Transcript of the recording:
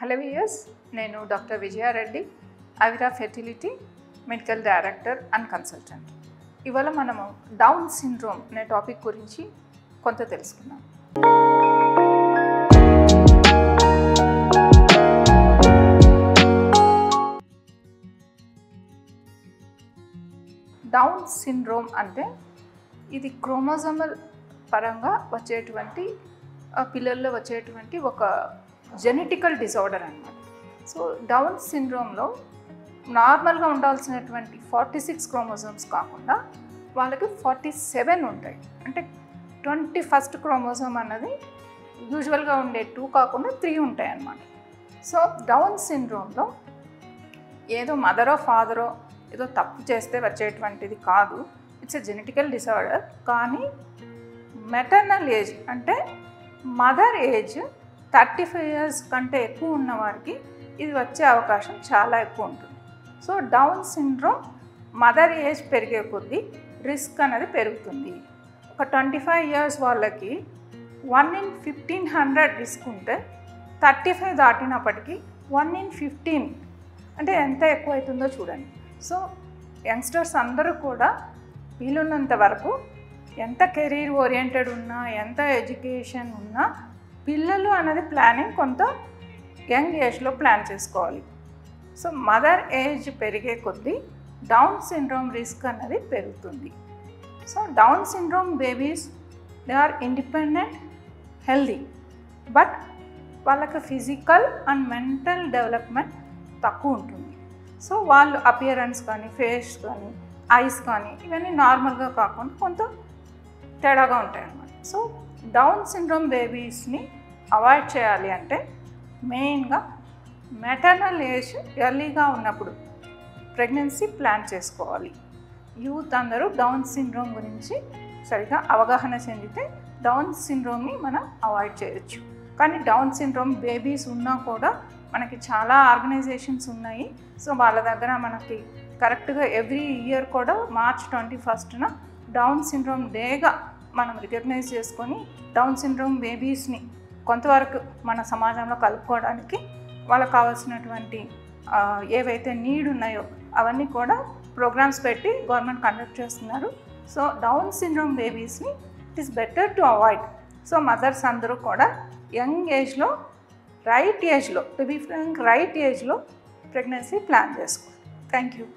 Hello viewers, నేను doctor Vijaya Reddy, అవిరా fertility medical director and consultant. ఇవాళ మనము డౌన్ సిండ్రోమ్ అనే టాపిక్ గురించి కొంత తెలుసుకుందాం. డౌన్ సిండ్రోమ్ అంటే ఇది క్రోమోజోమల్ పరంగా వచ్చేటువంటి పిల్లల్లో వచ్చేటువంటి ఒక జెనెటికల్ డిజార్డర్ అన్నమాట. సో డౌన్ సిండ్రోమ్లో నార్మల్గా ఉండాల్సినటువంటి 46 క్రోమోజోమ్స్ కాకుండా వాళ్ళకి 47 ఉంటాయి. అంటే 21st క్రోమోజోమ్ అన్నది యూజువల్గా ఉండే 2 కాకుండా 3 ఉంటాయి అన్నమాట. సో డౌన్ సిండ్రోమ్లో ఏదో మదరో ఫాదరో ఏదో తప్పు చేస్తే వచ్చేటువంటిది కాదు. It's a genetical disorder. కానీ మెటర్నల్ ఏజ్ అంటే మదర్ ఏజ్ 35 ఇయర్స్ కంటే ఎక్కువ ఉన్న వారికి ఇది వచ్చే అవకాశం చాలా ఎక్కువ ఉంటుంది. So down syndrome mother age పెరిగే కొద్దీ రిస్క్ అనేది పెరుగుతుంది. ఒక 25 ఇయర్స్ వాళ్ళకి 1 in 1500 రిస్క్ ఉంటే 35 దాటినప్పటికీ 1 in 15 అంటే ఎంత ఎక్కువ అవుతుందో చూడండి. సో యంగ్స్టర్స్ అందరూ కూడా వీలున్నంత వరకు ఎంత కెరీర్ ఓరియంటెడ్ ఉన్నా, ఎంత ఎడ్యుకేషన్ ఉన్నా, పిల్లలు అనేది ప్లానింగ్ కొంత యంగ్ ఏజ్లో ప్లాన్ చేసుకోవాలి. సో మదర్ ఏజ్ పెరిగే కొద్దీ డౌన్ సిండ్రోమ్ రిస్క్ అనేది పెరుగుతుంది. So down syndrome babies they are independent, healthy, but వాళ్ళకి ఫిజికల్ అండ్ మెంటల్ డెవలప్మెంట్ తక్కువ ఉంటుంది. సో వాళ్ళు అపియరెన్స్ కానీ, ఫేస్ కానీ, ఐస్ కానీ ఇవన్నీ నార్మల్గా కాకుండా కొంత తేడాగా ఉంటాయి అన్నమాట. సో డౌన్ సిండ్రోమ్ బేబీస్ని అవాయిడ్ చేయాలి అంటే మెయిన్గా మెటర్నల్ ఏజ్ ఎర్లీగా ఉన్నప్పుడు ప్రెగ్నెన్సీ ప్లాన్ చేసుకోవాలి. యూత్ అందరూ డౌన్ సిండ్రోమ్ గురించి సరిగా అవగాహన చెందితే డౌన్ సిండ్రోమ్ని మనం అవాయిడ్ చేయొచ్చు. కానీ డౌన్ సిండ్రోమ్ బేబీస్ ఉన్నా కూడా మనకి చాలా ఆర్గనైజేషన్స్ ఉన్నాయి. సో వాళ్ళ దగ్గర మనకి కరెక్ట్గా ఎవ్రీ ఇయర్ కూడా March 21న డౌన్ సిండ్రోమ్ డేగా మనం రికగ్నైజ్ చేసుకొని డౌన్ సిండ్రోమ్ బేబీస్ని కొంతవరకు మన సమాజంలో కలుపుకోవడానికి వాళ్ళకు కావాల్సినటువంటి ఏవైతే నీడ్ ఉన్నాయో అవన్నీ కూడా ప్రోగ్రామ్స్ పెట్టి గవర్నమెంట్ కండక్ట్ చేస్తున్నారు. సో డౌన్ సిండ్రోమ్ బేబీస్ని it is better to avoid. So mothers అందరూ కూడా యంగ్ ఏజ్లో, రైట్ ఏజ్లో, టు బీ ఫ్రాంక్ రైట్ ఏజ్లో ప్రెగ్నెన్సీ ప్లాన్ చేసుకోవాలి. Thank you.